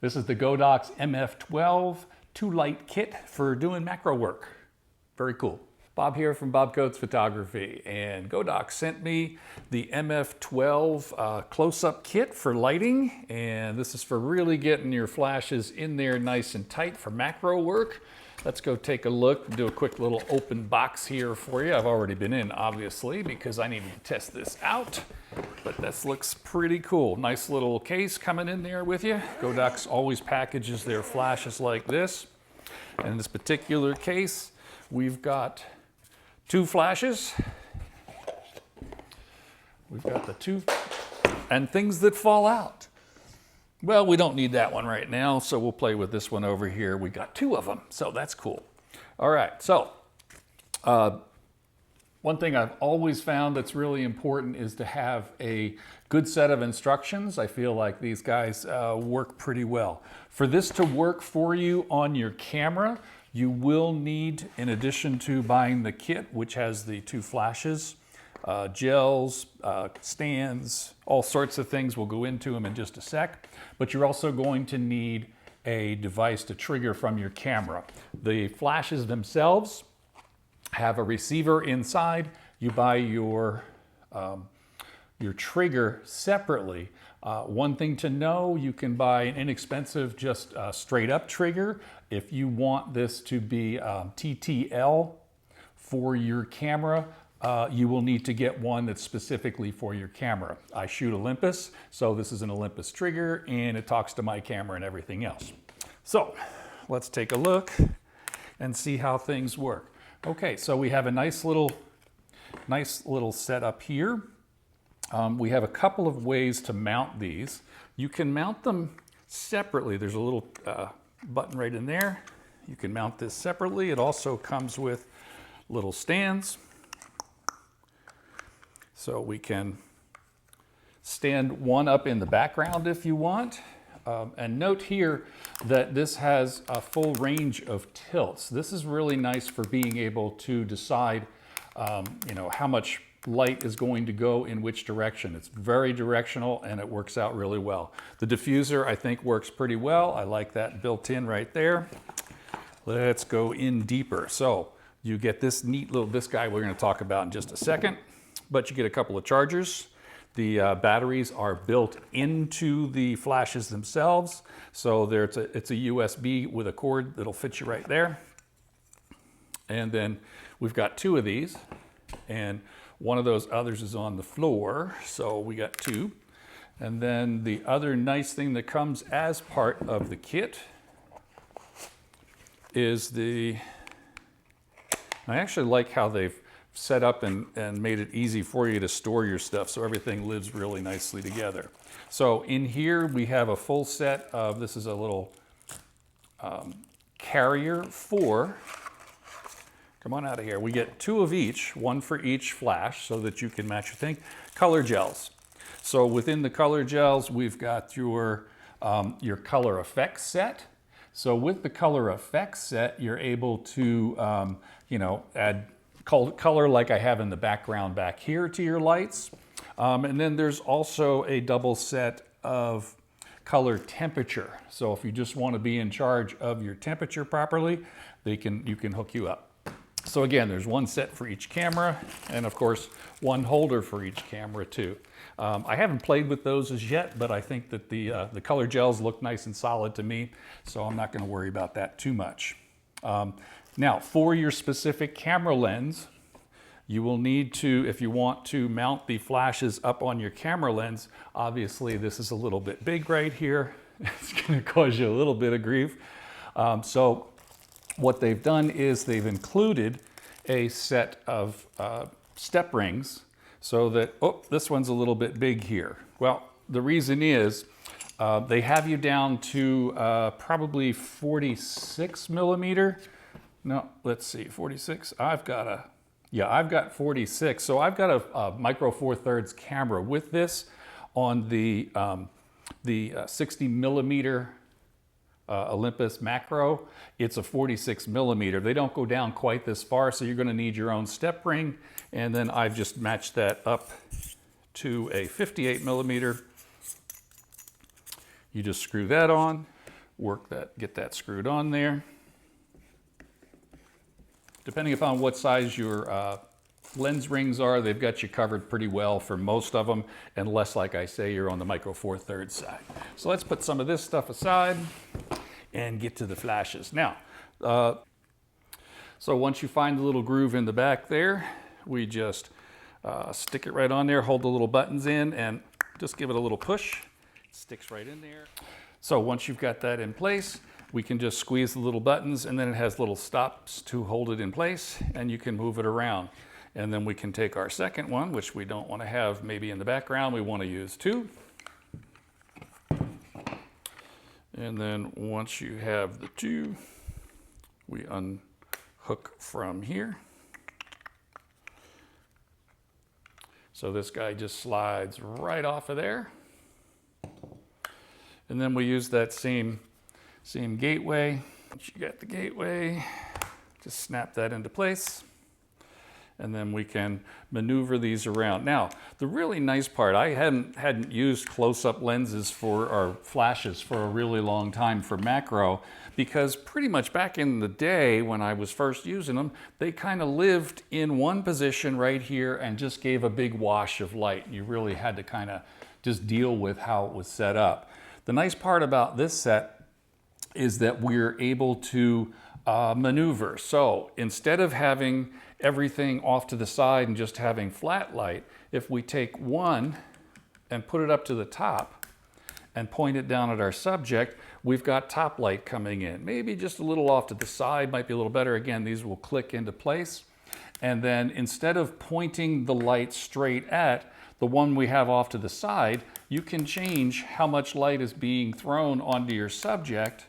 This is the Godox MF12 2-light kit for doing macro work. Very cool. Bob here from Bob Coates Photography, and Godox sent me the MF12 close-up kit for lighting, and this is for really getting your flashes in there nice and tight for macro work. Let's go take a look, do a quick little open box here for you. I've already been in, obviously, because I needed to test this out, but this looks pretty cool. Nice little case coming in there with you. Godox always packages their flashes like this. And in this particular case, we've got 2 flashes. We've got the 2 and things that fall out. Well, we don't need that one right now, so we'll play with this one over here. We got 2 of them, so that's cool. All right, so one thing I've always found that's really important is to have a good set of instructions. I feel like these guys work pretty well. For this to work for you on your camera, you will need, in addition to buying the kit, which has the 2 flashes, gels, stands, all sorts of things. We'll go into them in just a sec. But you're also going to need a device to trigger from your camera. The flashes themselves have a receiver inside. You buy your trigger separately. One thing to know, you can buy an inexpensive, just straight up trigger. If you want this to be TTL for your camera, you will need to get one that's specifically for your camera. I shoot Olympus, so this is an Olympus trigger, and it talks to my camera and everything else. So let's take a look and see how things work. Okay, so we have a nice little setup here. We have a couple of ways to mount these. You can mount them separately. There's a little button right in there. You can mount this separately. It also comes with little stands. So we can stand one up in the background if you want. And note here that this has a full range of tilts. This is really nice for being able to decide how much light is going to go in which direction. It's very directional and it works out really well. The diffuser, I think, works pretty well. I like that built in right there. Let's go in deeper. So you get this neat little, this guy we're going to talk about in just a second, but you get a couple of chargers. The batteries are built into the flashes themselves. So it's a USB with a cord that'll fit you right there. And then we've got 2 of these, and one of those others is on the floor. So we got 2. And then the other nice thing that comes as part of the kit is I actually like how they've set up and made it easy for you to store your stuff, so everything lives really nicely together. So in here we have a full set of, this is a little carrier for, come on out of here. We get 2 of each, 1 for each flash, so that you can match your thing. Color gels. So within the color gels, we've got your color effects set. So with the color effects set, you're able to, add color like I have in the background back here to your lights. And then there's also a double set of color temperature. So if you just want to be in charge of your temperature properly, you can hook you up. So again, there's 1 set for each camera, and of course 1 holder for each camera too. I haven't played with those as yet, but I think that the color gels look nice and solid to me, so I'm not going to worry about that too much. Now, for your specific camera lens, you will need to, if you want to mount the flashes up on your camera lens, obviously this is a little bit big right here. It's going to cause you a little bit of grief. So what they've done is they've included a set of step rings so that, oh, this one's a little bit big here. Well, the reason is they have you down to probably 46 millimeter. No, let's see, 46. I've got 46. So I've got a micro 4/3 camera with this on the 60 millimeter Olympus macro. It's a 46 millimeter. They don't go down quite this far, so you're going to need your own step ring. And then I've just matched that up to a 58 millimeter. You just screw that on. get that screwed on there. Depending upon what size your lens rings are, they've got you covered pretty well for most of them, unless, like I say, you're on the micro four thirds side. So let's put some of this stuff aside and get to the flashes. Now, so once you find the little groove in the back there, we just stick it right on there, hold the little buttons in, and just give it a little push. It sticks right in there. So once you've got that in place, we can just squeeze the little buttons, and then it has little stops to hold it in place, and you can move it around. And then we can take our second one, which we don't want to have maybe in the background. We want to use two. And then once you have the two, we unhook from here. So this guy just slides right off of there. And then we use that same gateway. Once you got the gateway, just snap that into place. And then we can maneuver these around. Now, the really nice part, I hadn't used close-up lenses or flashes for a really long time for macro, because pretty much back in the day when I was first using them, they kind of lived in one position right here and just gave a big wash of light. You really had to kind of just deal with how it was set up. The nice part about this set is that we're able to maneuver. So instead of having everything off to the side and just having flat light, if we take one and put it up to the top and point it down at our subject, we've got top light coming in. Maybe just a little off to the side might be a little better. Again, these will click into place. And then instead of pointing the light straight at the one we have off to the side, you can change how much light is being thrown onto your subject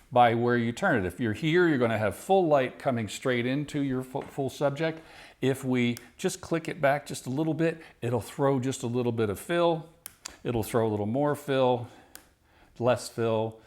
by where you turn it. If you're here, you're going to have full light coming straight into your full subject. If we just click it back just a little bit, it'll throw just a little bit of fill. It'll throw a little more fill, less fill.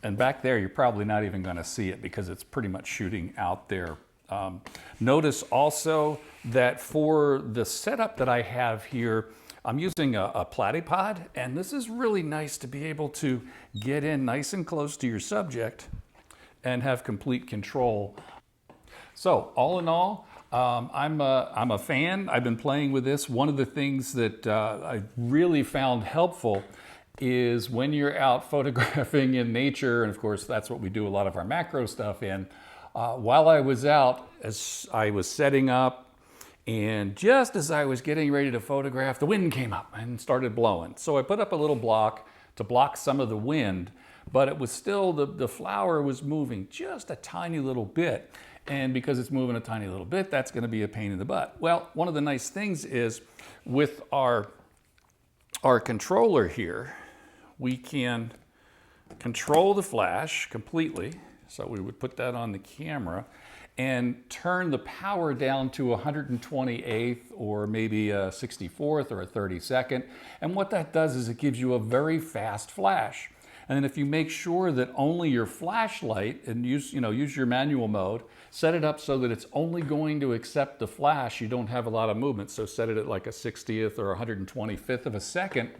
And back there, you're probably not even going to see it because it's pretty much shooting out there. Notice also that for the setup that I have here, I'm using a platypod, and this is really nice to be able to get in nice and close to your subject and have complete control. So all in all, I'm a fan. I've been playing with this. One of the things that I really found helpful is when you're out photographing in nature, and of course that's what we do a lot of our macro stuff in, while I was out, as I was setting up, and just as I was getting ready to photograph, the wind came up and started blowing. So I put up a little block to block some of the wind, but it was still, the flower was moving just a tiny little bit. And because it's moving a tiny little bit, that's going to be a pain in the butt. Well, one of the nice things is with our controller here, we can control the flash completely. So we would put that on the camera and turn the power down to 128th or maybe a 64th or a 32nd. And what that does is it gives you a very fast flash. And then if you make sure that only your flashlight, and use your manual mode, set it up so that it's only going to accept the flash, you don't have a lot of movement. So set it at like a 60th or 125th of a second.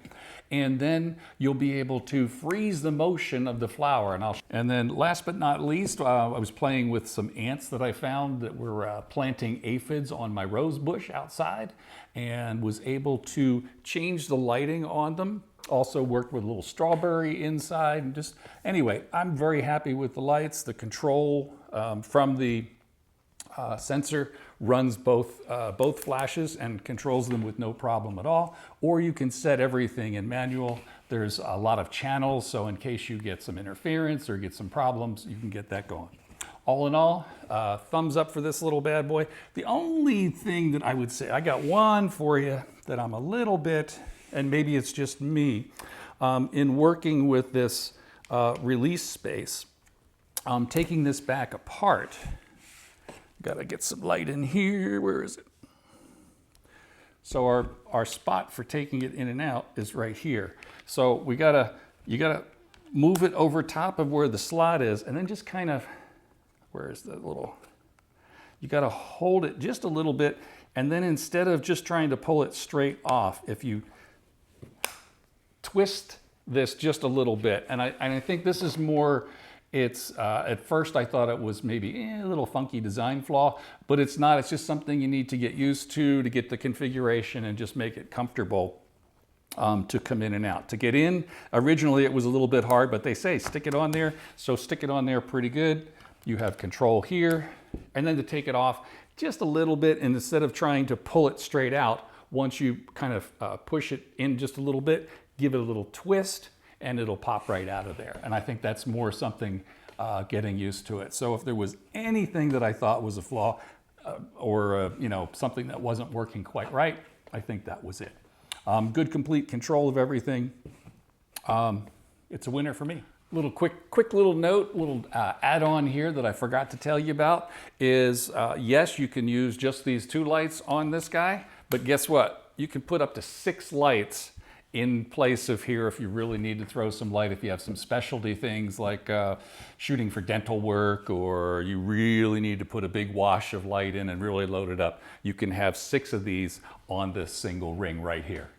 And then you'll be able to freeze the motion of the flower. And then last but not least, I was playing with some ants that I found that were planting aphids on my rose bush outside, and was able to change the lighting on them. Also worked with a little strawberry inside. And just anyway, I'm very happy with the lights. The control from the sensor runs both flashes and controls them with no problem at all. Or you can set everything in manual. There's a lot of channels, so in case you get some interference or get some problems, you can get that going. All in all, thumbs up for this little bad boy. The only thing that I would say, I got one for you that I'm a little bit, and maybe it's just me, in working with this release space, taking this back apart. Gotta get some light in here. Where is it? So our spot for taking it in and out is right here. So you gotta move it over top of where the slot is, and then just kind of, where is the little, you gotta hold it just a little bit, and then instead of just trying to pull it straight off, if you twist this just a little bit. And I think this is more, it's, at first I thought it was maybe a little funky design flaw, but it's not. It's just something you need to get used to get the configuration and just make it comfortable to come in and out. To get in, originally it was a little bit hard, but they say stick it on there. So stick it on there pretty good. You have control here. And then to take it off just a little bit, and instead of trying to pull it straight out, once you kind of push it in just a little bit, give it a little twist, and it'll pop right out of there. And I think that's more something getting used to it. So if there was anything that I thought was a flaw or you know, something that wasn't working quite right, I think that was it. Good complete control of everything. It's a winner for me. Little quick little note, little add-on here that I forgot to tell you about is, yes, you can use just these 2 lights on this guy, but guess what? You can put up to 6 lights in place of here if you really need to throw some light, if you have some specialty things like shooting for dental work, or you really need to put a big wash of light in and really load it up. You can have 6 of these on this single ring right here.